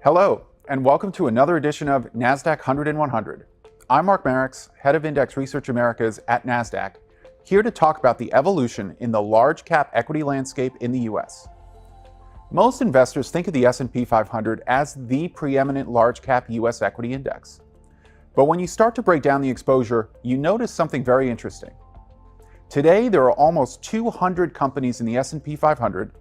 Hello, and welcome to another edition of Nasdaq-100 100. I'm Mark Marex, Head of Index Research Americas at Nasdaq, here to talk about the evolution in the large cap equity landscape in the US. Most investors think of the S&P 500 as the preeminent large cap US equity index. But when you start to break down the exposure, you notice something very interesting. Today, there are almost 200 companies in the S&P 500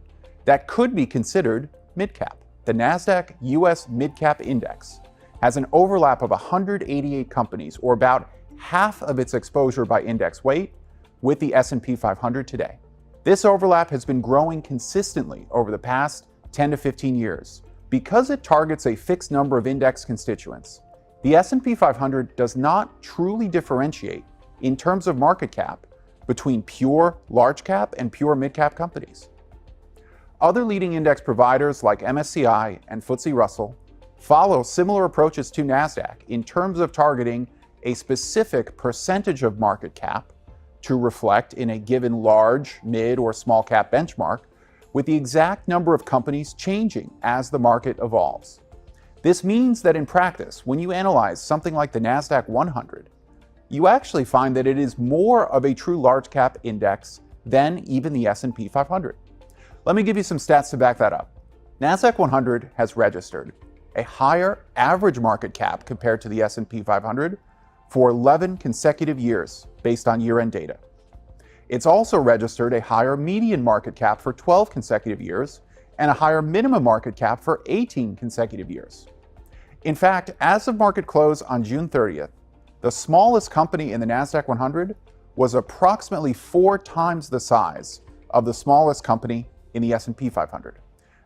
that could be considered mid-cap. The Nasdaq US Mid-Cap Index has an overlap of 188 companies, or about half of its exposure by index weight, with the S&P 500 today. This overlap has been growing consistently over the past 10 to 15 years. Because it targets a fixed number of index constituents, the S&P 500 does not truly differentiate in terms of market cap between pure large cap and pure mid-cap companies. Other leading index providers like MSCI and FTSE Russell follow similar approaches to Nasdaq in terms of targeting a specific percentage of market cap to reflect in a given large, mid, or small cap benchmark, with the exact number of companies changing as the market evolves. This means that in practice, when you analyze something like the Nasdaq-100, you actually find that it is more of a true large cap index than even the S&P 500. Let me give you some stats to back that up. Nasdaq-100 has registered a higher average market cap compared to the S&P 500 for 11 consecutive years based on year-end data. It's also registered a higher median market cap for 12 consecutive years and a higher minimum market cap for 18 consecutive years. In fact, as of market close on June 30th, the smallest company in the Nasdaq-100 was approximately 4 times the size of the smallest company in the S&P 500.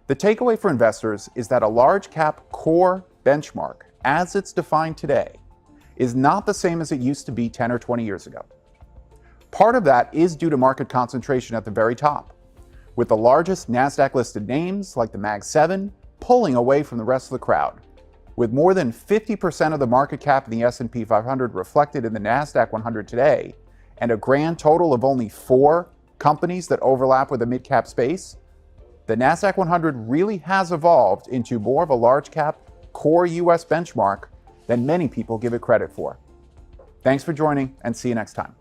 The takeaway for investors is that a large cap core benchmark, as it's defined today, is not the same as it used to be 10 or 20 years ago. Part of that is due to market concentration at the very top, with the largest Nasdaq-listed names like the Mag 7 pulling away from the rest of the crowd. With more than 50% of the market cap in the S&P 500 reflected in the Nasdaq-100 today, and a grand total of only 4 companies that overlap with the mid-cap space, the Nasdaq-100 really has evolved into more of a large-cap core US benchmark than many people give it credit for. Thanks for joining, and see you next time.